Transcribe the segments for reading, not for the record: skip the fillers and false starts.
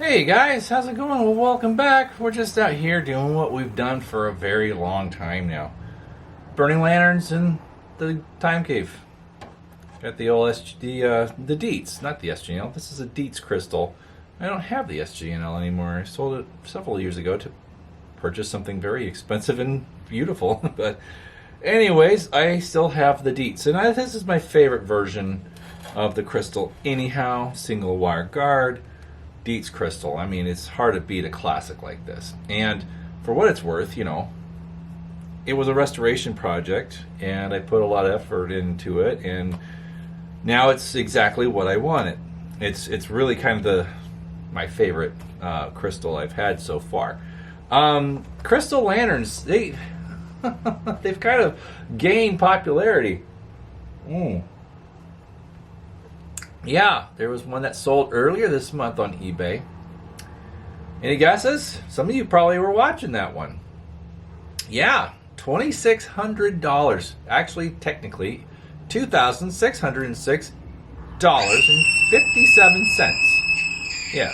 Hey guys, how's it going? Well, welcome back. We're just out here doing what we've done for a very long time now. Burning lanterns in the time cave. Got the old the Deets, not the SGNL. This is a Deets crystal. I don't have the SGNL anymore. I sold it several years ago to purchase something very expensive and beautiful. But anyways, I still have the Deets. And this is my favorite version of the crystal anyhow. Single wire guard. Deets crystal. I mean, it's hard to beat a classic like this. And for what it's worth, it was a restoration project, and I put a lot of effort into it, and now it's exactly what I wanted. It's really kind of my favorite crystal I've had so far. Crystal lanterns, they've kind of gained popularity. Yeah, there was one that sold earlier this month on eBay. Any guesses? Some of you probably were watching that one. Yeah, $2,600. Actually, technically, $2,606.57. Yeah.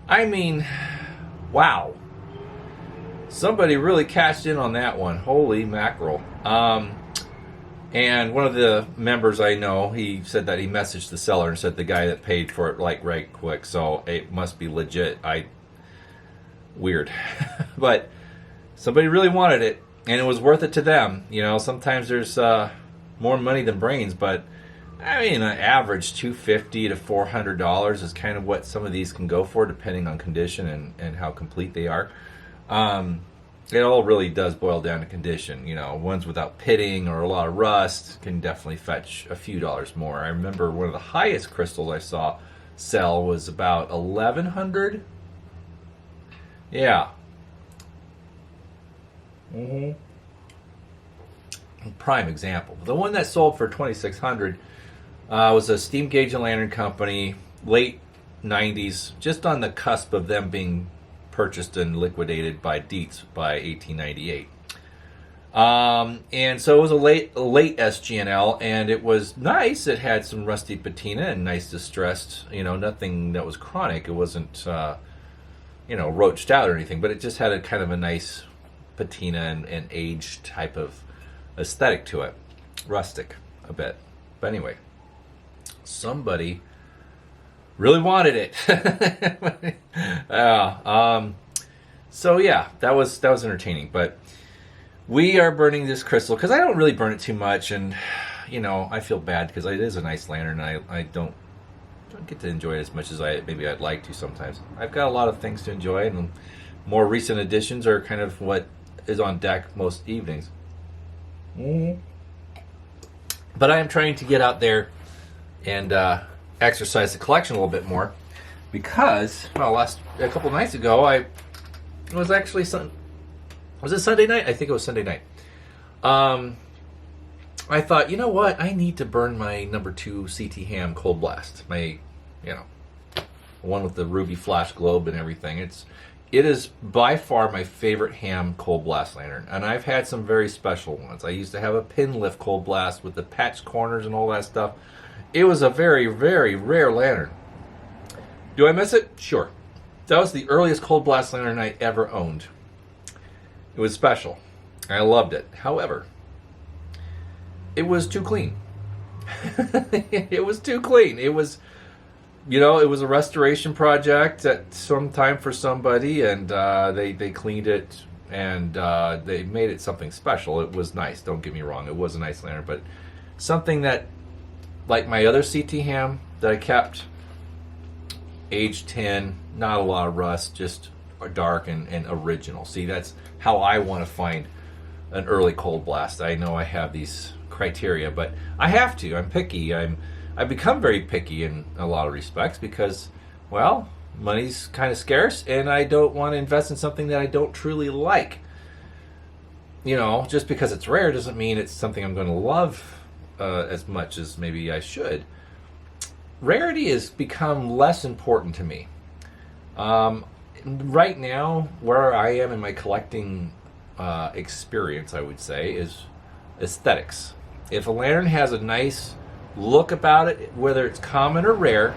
I mean, wow. Somebody really cashed in on that one. Holy mackerel. And one of the members I know, he said that he messaged the seller and said the guy that paid for it right quick, so it must be legit. Weird. But somebody really wanted it, and it was worth it to them. Sometimes there's more money than brains, but I mean, an average $250 to $400 is kind of what some of these can go for, depending on condition and how complete they are. It all really does boil down to condition. Ones without pitting or a lot of rust can definitely fetch a few dollars more. I remember one of the highest crystals I saw sell was about $1,100. Yeah. Prime example. The one that sold for $2,600 was a steam gauge and lantern company, late 90s, just on the cusp of them being purchased and liquidated by Deets by 1898. And so it was a late SGNL, and it was nice. It had some rusty patina and nice distressed, nothing that was chronic. It wasn't, roached out or anything, but it just had a kind of a nice patina and age type of aesthetic to it. Rustic a bit. But anyway, somebody really wanted it. So yeah, that was entertaining. But we are burning this crystal because I don't really burn it too much, and I feel bad because it is a nice lantern, and I don't get to enjoy it as much as maybe I'd like to sometimes. I've got a lot of things to enjoy, and more recent additions are kind of what is on deck most evenings. But I am trying to get out there and exercise the collection a little bit more because, a couple nights ago, it was actually was it Sunday night? I think it was Sunday night. I thought, you know what? I need to burn my number 2 CT Ham Cold Blast. My, one with the ruby flash globe and everything. It is by far my favorite ham Cold Blast lantern, and I've had some very special ones. I used to have a pin lift Cold Blast with the patch corners and all that stuff. It was a very, very rare lantern. Do I miss it? Sure. That was the earliest Cold Blast lantern I ever owned. It was special. I loved it. However, it was too clean. It was too clean. It was, it was a restoration project at some time for somebody, and they cleaned it, and they made it something special. It was nice. Don't get me wrong. It was a nice lantern, but something that, like my other CT Ham that I kept, age 10, not a lot of rust, just dark and original. See, that's how I want to find an early Cold Blast. I know I have these criteria, but I have to. I'm picky. I've become very picky in a lot of respects because, money's kind of scarce, and I don't want to invest in something that I don't truly like. Just because it's rare doesn't mean it's something I'm going to love as much as maybe I should. Rarity has become less important to me. Right now, where I am in my collecting experience, I would say, is aesthetics. If a lantern has a nice look about it, whether it's common or rare,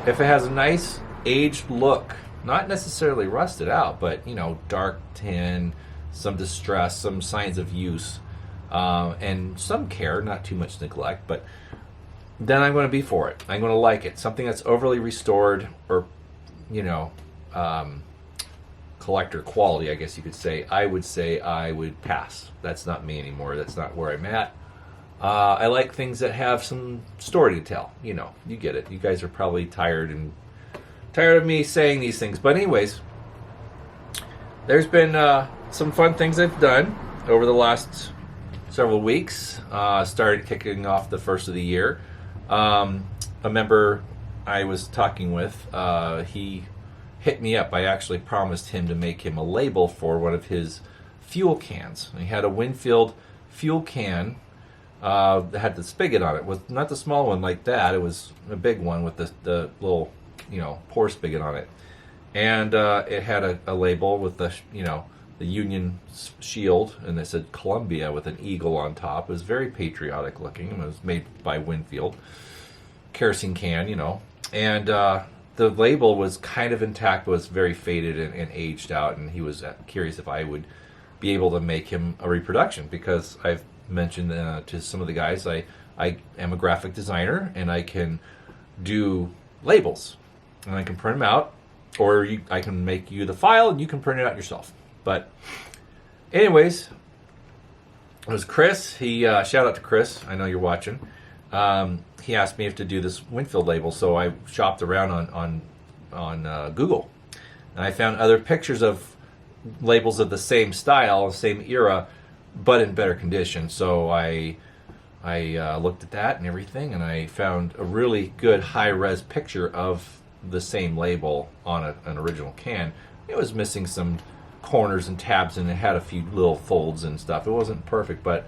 if it has a nice aged look. Not necessarily rusted out, but, you know, dark tin, some distress, some signs of use, and some care, not too much neglect, but then I'm going to be for it. I'm going to like it. Something that's overly restored or, you know, collector quality, I guess you could say. I would pass. That's not me anymore. That's not where I'm at. I like things that have some story to tell. You know, you get it. You guys are probably tired of me saying these things. But anyways, there's been some fun things I've done over the last several weeks. Started kicking off the first of the year. A member I was talking with, he hit me up. I actually promised him to make him a label for one of his fuel cans. He had a Winfield fuel can that had the spigot on it. Was not the small one like that. It was a big one with the little, you know, pour spigot on it. And it had a label with the, you know, the Union shield, and it said Columbia with an eagle on top. It was very patriotic looking. It was made by Winfield. Kerosene can, you know. And the label was kind of intact, but was very faded and aged out, and he was curious if I would be able to make him a reproduction, because I've mentioned to some of the guys I am a graphic designer, and I can do labels, and I can print them out, or I can make you the file, and you can print it out yourself. But anyways, it was Chris. He shout out to Chris. I know you're watching. He asked me if to do this Winfield label, so I shopped around on Google, and I found other pictures of labels of the same style, same era, but in better condition. So I looked at that and everything, and I found a really good high-res picture of the same label on an original can. It was missing some corners and tabs, and it had a few little folds and stuff. It wasn't perfect, but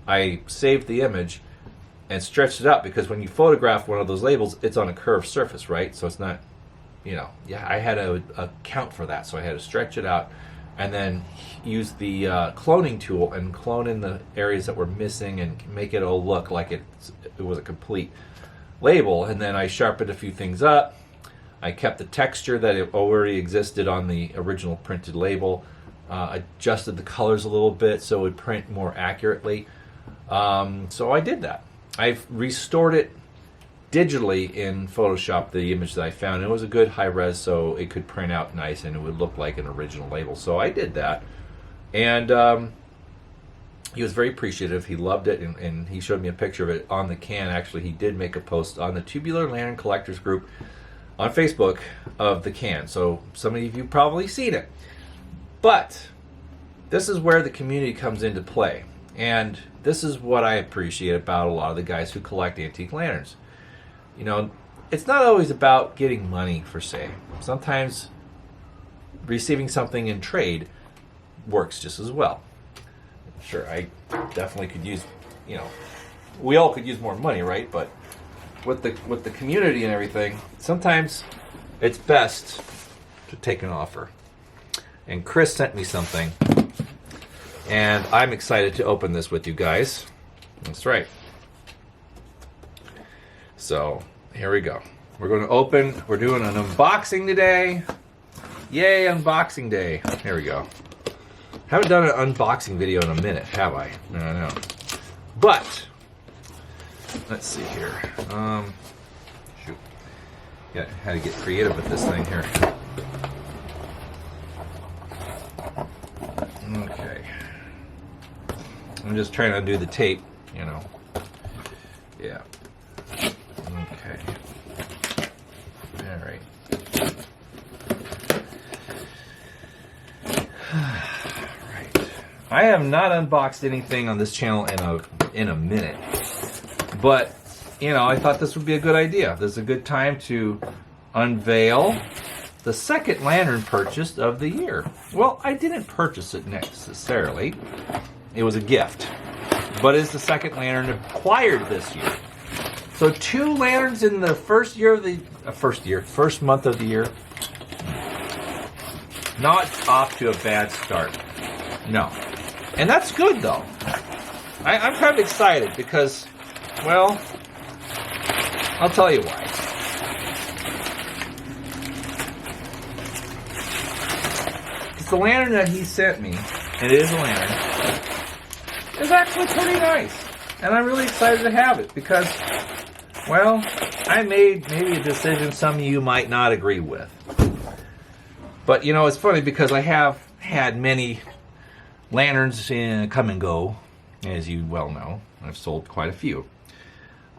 I saved the image and stretched it out, because when you photograph one of those labels, it's on a curved surface, right? So it's not, you know, I had a count for that, so I had to stretch it out and then use the cloning tool and clone in the areas that were missing and make it all look like it was a complete label. And then I sharpened a few things up. I kept the texture that it already existed on the original printed label, adjusted the colors a little bit so it would print more accurately. So I did that. I've restored it digitally in Photoshop, the image that I found. It was a good high res, so it could print out nice and it would look like an original label. So I did that. And he was very appreciative. He loved it, and he showed me a picture of it on the can. Actually, he did make a post on the Tubular Lantern Collectors group on Facebook of the can. So some of you probably seen it. But this is where the community comes into play. And this is what I appreciate about a lot of the guys who collect antique lanterns. You know, it's not always about getting money per se. Sometimes receiving something in trade works just as well. Sure, I definitely could use, you know, we all could use more money, right? But with the community and everything, sometimes it's best to take an offer. And Chris sent me something, and I'm excited to open this with you guys. That's right. So here we go. We're going to open. We're doing an unboxing today. Yay, unboxing day. Here we go. Haven't done an unboxing video in a minute, have I? I don't know. But let's see here. Shoot. Yeah, had to get creative with this thing here. Okay. I'm just trying to undo the tape, you know. Yeah. Okay. All right. Right. I have not unboxed anything on this channel in a minute. But, you know, I thought this would be a good idea. This is a good time to unveil the second lantern purchase of the year. Well, I didn't purchase it necessarily. It was a gift. But it's the second lantern acquired this year. So 2 lanterns in the first month of the year. Not off to a bad start. No. And that's good, though. I'm kind of excited because, well, I'll tell you why. since the lantern that he sent me, and it is a lantern, is actually pretty nice. And I'm really excited to have it because, well, I made maybe a decision some of you might not agree with. But, you know, it's funny because I have had many lanterns come and go, as you well know. I've sold quite a few.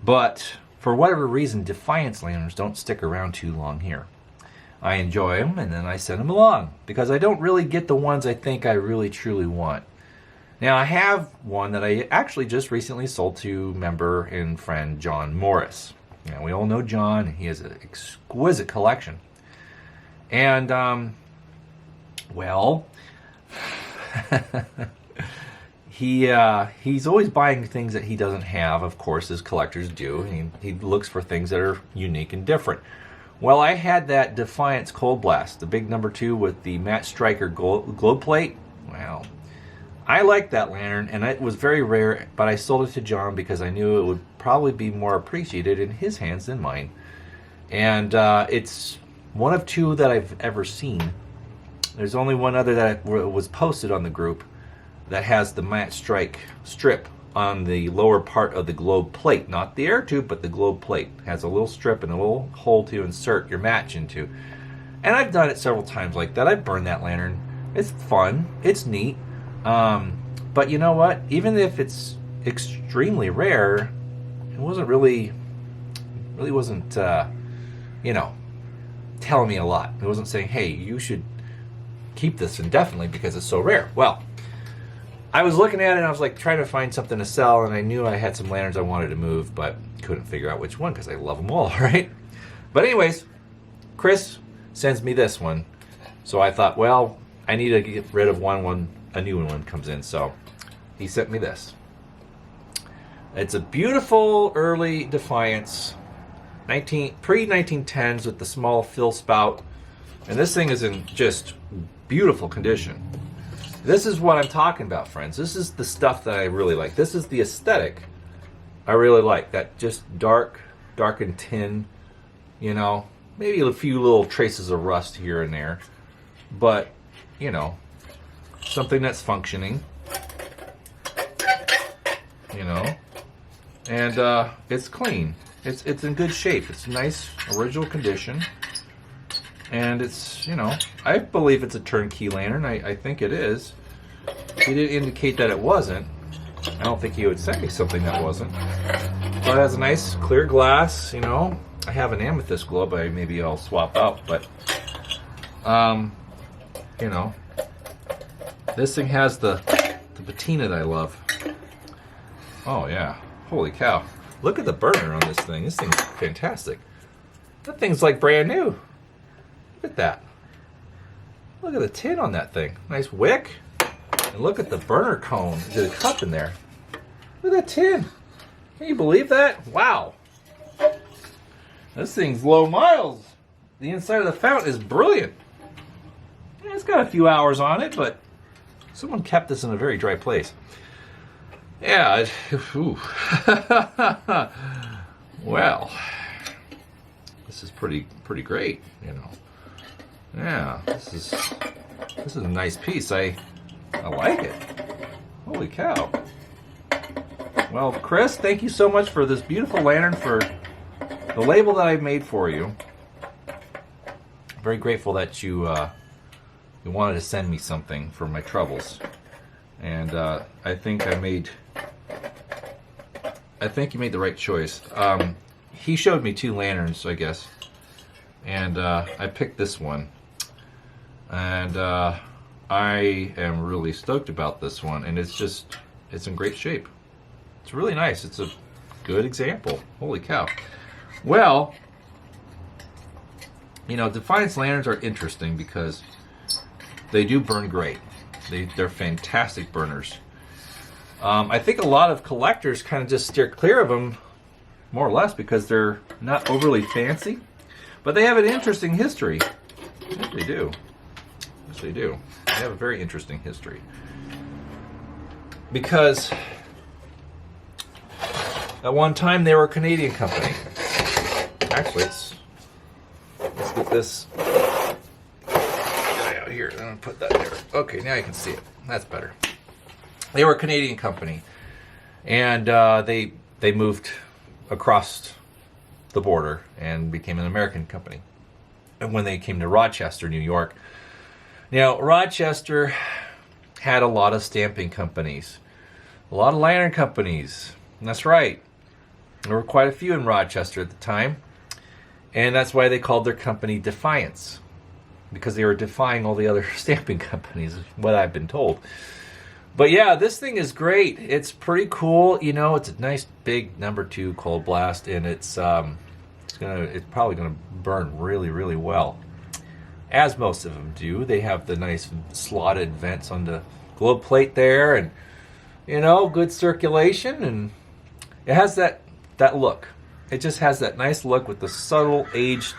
But for whatever reason, Defiance lanterns don't stick around too long here. I enjoy them, and then I send them along because I don't really get the ones I think I really truly want. Now, I have one that I actually just recently sold to member and friend John Morris. Now, we all know John. He has an exquisite collection. And, well, he's always buying things that he doesn't have, of course, as collectors do. He looks for things that are unique and different. Well, I had that Defiance Cold Blast, the big number 2 with the matte striker globe plate. Well, I liked that lantern, and it was very rare, but I sold it to John because I knew it would probably be more appreciated in his hands than mine. And it's one of 2 that I've ever seen. There's only one other that was posted on the group that has the matte strip on the lower part of the globe plate. Not the air tube, but the globe plate. It has a little strip and a little hole to insert your match into. And I've done it several times like that. I've burned that lantern. It's fun. It's neat. But you know what? Even if it's extremely rare, it wasn't wasn't, you know, telling me a lot. It wasn't saying, hey, you should keep this indefinitely because it's so rare. Well, I was looking at it and I was like trying to find something to sell, and I knew I had some lanterns I wanted to move, but couldn't figure out which one because I love them all, right? But anyways, Chris sends me this one. So I thought, well, I need to get rid of one when a new one comes in. So he sent me this. It's a beautiful early Defiance, pre-1910s with the small fill spout. And this thing is in just beautiful condition. This is what I'm talking about, friends. This is the stuff that I really like. This is the aesthetic I really like. That just darkened tin, you know, maybe a few little traces of rust here and there. But, you know, something that's functioning, you know, and it's clean. It's in good shape. It's nice, original condition. And it's, you know, I believe it's a turnkey lantern. I think it is. He didn't indicate that it wasn't. I don't think he would send me something that wasn't. But it has a nice clear glass, you know. I have an amethyst globe maybe I'll swap out, but, you know, this thing has the patina that I love. Oh, yeah. Holy cow. Look at the burner on this thing. This thing's fantastic. That thing's like brand new. Look at that. Look at the tin on that thing. Nice wick. And look at the burner cone, the cup in there. Look at that tin. Can you believe that? Wow. This thing's low miles. The inside of the fountain is brilliant. Yeah, it's got a few hours on it, but someone kept this in a very dry place. Yeah. Well, this is pretty great, you know. Yeah, this is a nice piece. I like it. Holy cow. Well, Chris, thank you so much for this beautiful lantern, for the label that I made for you. I'm very grateful that you wanted to send me something for my troubles. And I think you made the right choice. He showed me 2 lanterns, I guess. And I picked this one. And I am really stoked about this one, and it's in great shape. It's really nice. It's a good example. Holy cow. Well, you know, Defiance lanterns are interesting because they do burn great. They're fantastic burners. I think a lot of collectors kind of just steer clear of them, more or less, because they're not overly fancy. But they have an interesting history. Yes, they do. Yes, they do. They have a very interesting history. Because at one time they were a Canadian company. Actually, let's get this. out here. I'm going to put that there. Okay, now you can see it. That's better. They were a Canadian company, and they moved across the border and became an American company. And when they came to Rochester, New York, Rochester had a lot of stamping companies, a lot of lantern companies. And that's right. There were quite a few in Rochester at the time. And that's why they called their company Defiance, because they were defying all the other stamping companies, is what I've been told. But yeah, this thing is great. It's pretty cool. It's a nice big number 2 cold blast, and it's probably gonna burn really, really well, as most of them do. They have the nice slotted vents on the globe plate there, and good circulation, and it has that look. It just has that nice look with the subtle aged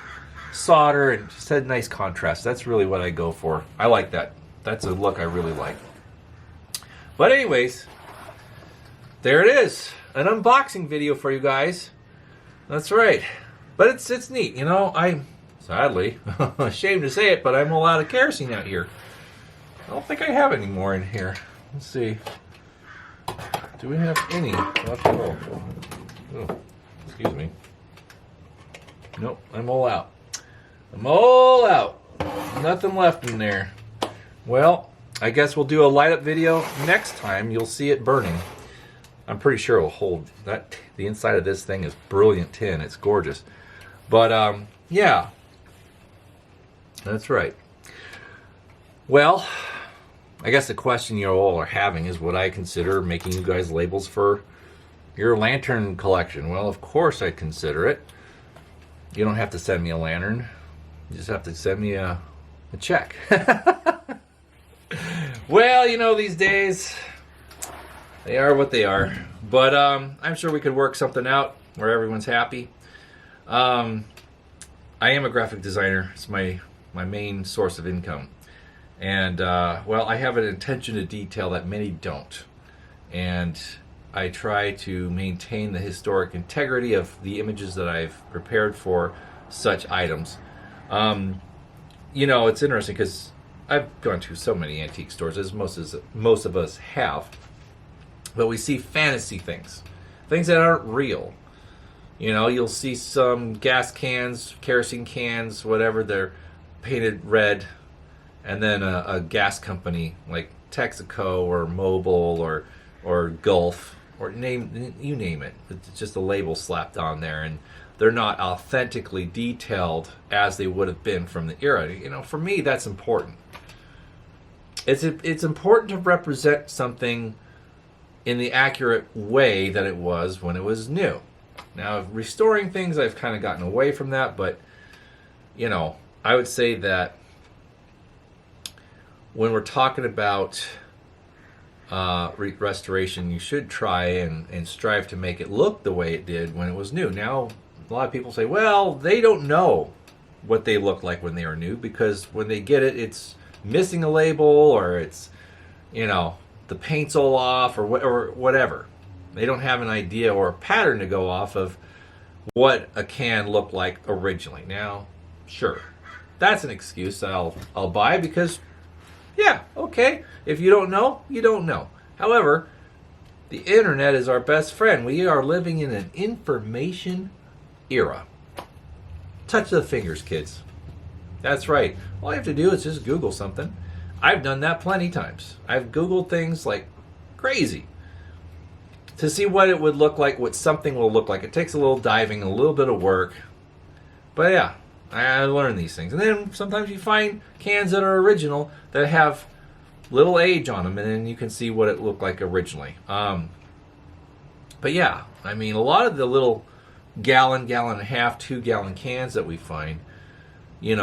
solder and just a nice contrast. That's really what I go for. I like that. That's a look I really like. But anyways, there it is. An unboxing video for you guys. That's right. But it's neat. I'm sadly ashamed to say it, but I'm all out of kerosene out here. I don't think I have any more in here. Let's see. Do we have any left at all? Oh, excuse me. Nope, I'm all out. I'm all out. Nothing left in there. Well, I guess we'll do a light up video next time. You'll see it burning. I'm pretty sure it'll hold that. The inside of this thing is brilliant tin. It's gorgeous. But yeah, that's right. Well, I guess the question you all are having is, would I consider making you guys labels for your lantern collection? Well, of course I'd consider it. You don't have to send me a lantern. You just have to send me a check. Well, these days, they are what they are. But I'm sure we could work something out where everyone's happy. I am a graphic designer. It's my main source of income. And, well, I have an attention to detail that many don't. And I try to maintain the historic integrity of the images that I've prepared for such items. It's interesting because I've gone to so many antique stores, as most of us have. But we see fantasy things that aren't real. You'll see some gas cans, kerosene cans, whatever, they're painted red. And then a gas company like Texaco or Mobil or Gulf, or you name it. It's just a label slapped on there, and they're not authentically detailed as they would have been from the era. For me, that's important. It's important to represent something in the accurate way that it was when it was new. Now, restoring things, I've kind of gotten away from that, but I would say that when we're talking about restoration, you should try and strive to make it look the way it did when it was new. Now, a lot of people say, well, they don't know what they look like when they are new, because when they get it, it's missing a label, or it's, the paint's all off, or whatever. They don't have an idea or a pattern to go off of what a can looked like originally. Now, sure, that's an excuse that I'll buy, because yeah, okay, if you don't know, you don't know. However, the internet is our best friend. We are living in an information era. Touch the fingers, kids. That's right. All you have to do is just Google something. I've done that plenty times. I've Googled things like crazy to see what it would look like, what something will look like. It takes a little diving, a little bit of work. But yeah, I learned these things. And then sometimes you find cans that are original that have little age on them, and then you can see what it looked like originally. But yeah, I mean, a lot of the little gallon and a half, 2 gallon cans that we find, they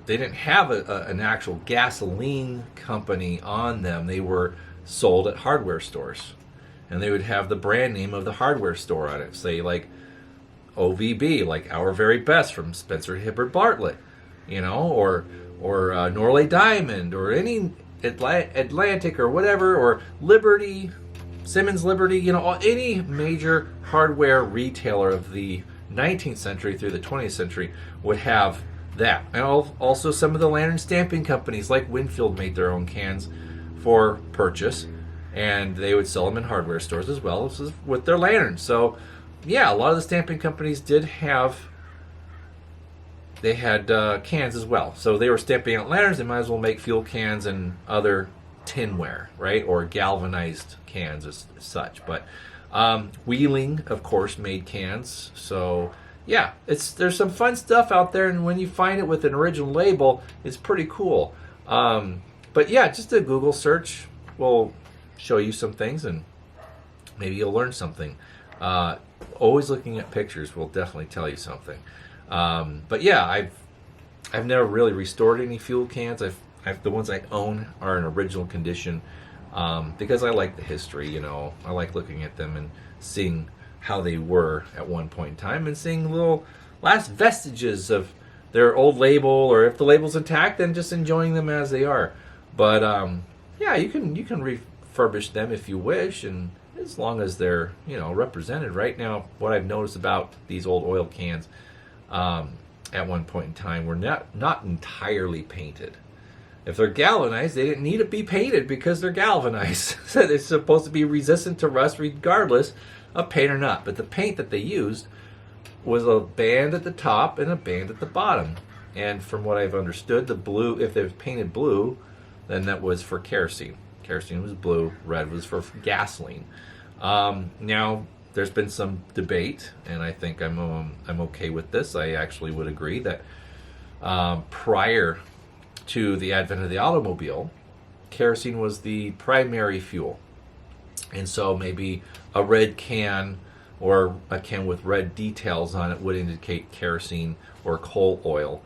didn't have an actual gasoline company on them. They were sold at hardware stores, and they would have the brand name of the hardware store on it, say like OVB, like Our Very Best from Spencer Hibbert Bartlett, or Norley Diamond, or any Atlantic or whatever, or Liberty, Simmons Liberty, any major hardware retailer of the 19th century through the 20th century would have that. And also some of the lantern stamping companies like Winfield made their own cans for purchase, and they would sell them in hardware stores as well as with their lanterns. So yeah, a lot of the stamping companies did have, they had cans as well. So they were stamping out lanterns, they might as well make fuel cans and other tinware, right? Or galvanized cans as such. But Wheeling, of course, made cans. So yeah, there's some fun stuff out there, and when you find it with an original label, it's pretty cool. But yeah, just a Google search will show you some things, and maybe you'll learn something. Always looking at pictures will definitely tell you something. But yeah, I've never really restored any fuel cans. The ones I own are in original condition, because I like the history. You know, I like looking at them and seeing how they were at one point in time, and seeing little last vestiges of their old label, or if the label's intact, then just enjoying them as they are. But yeah, you can refurbish them if you wish, and as long as they're, you know, represented. Right now, what I've noticed about these old oil cans, at one point in time, were not entirely painted. If they're galvanized, they didn't need to be painted because they're galvanized. So they're supposed to be resistant to rust regardless of paint or not. But the paint that they used was a band at the top and a band at the bottom. And from what I've understood, the blue, if they was painted blue, then that was for kerosene. Kerosene was blue, red was for gasoline. Now, there's been some debate, and I think I'm okay with this. I actually would agree that prior to the advent of the automobile, kerosene was the primary fuel. And so maybe a red can or a can with red details on it would indicate kerosene or coal oil.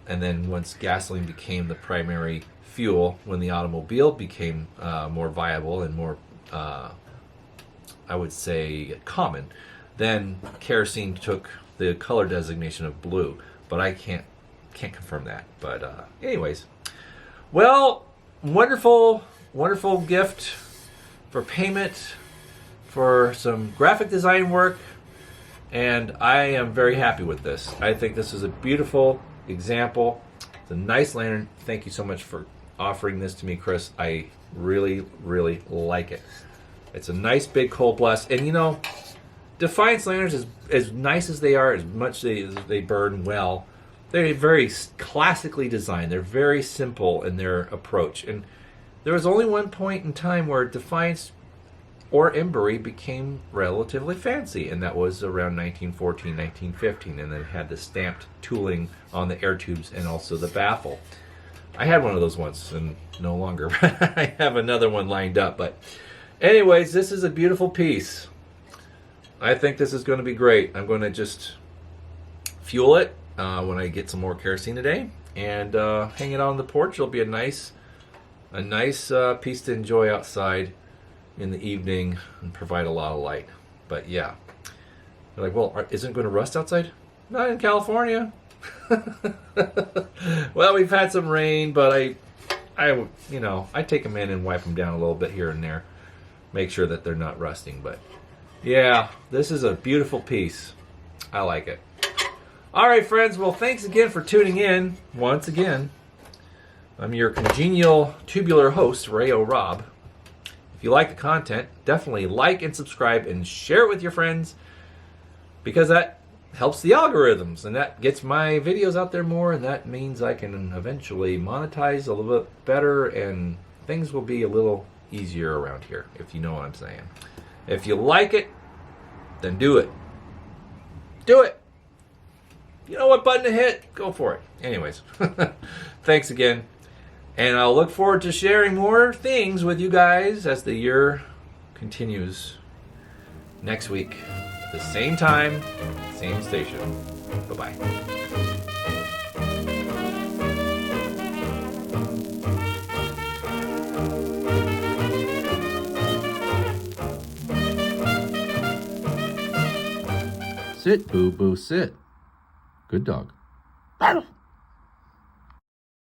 And then once gasoline became the primary fuel, when the automobile became more viable and more, I would say, common, then kerosene took the color designation of blue. But I can't confirm that. But anyways, well, wonderful gift for payment for some graphic design work, and I am very happy with this. I think this is a beautiful example. It's a nice lantern. Thank you so much for offering this to me, Chris. I really, really like it. It's a nice big cold blast, and you know, Defiance lanterns, as nice as they are, as much as they burn well, they're very classically designed. They're very simple in their approach. And there was only one point in time where Defiance or Embry became relatively fancy, and that was around 1914, 1915, and then it had the stamped tooling on the air tubes and also the baffle. I had one of those once, and no longer. I have another one lined up. But anyways, this is a beautiful piece. I think this is going to be great. I'm going to just fuel it when I get some more kerosene today, and hang it on the porch. It'll be a nice piece to enjoy outside in the evening and provide a lot of light. But yeah, they're like, well, isn't it going to rust outside? Not in California. Well, we've had some rain, but I take them in and wipe them down a little bit here and there, make sure that they're not rusting. But yeah, this is a beautiful piece. I like it. All right, friends. Well, thanks again for tuning in once again. I'm your congenial tubular host, Ray O'Rob. If you like the content, definitely like and subscribe and share it with your friends, because that helps the algorithms and that gets my videos out there more, and that means I can eventually monetize a little bit better and things will be a little easier around here, if you know what I'm saying. If you like it, then do it. Do it. You know what button to hit? Go for it. Anyways, thanks again. And I'll look forward to sharing more things with you guys as the year continues next week. The same time, same station. Bye-bye. Sit, boo-boo, sit. Good dog.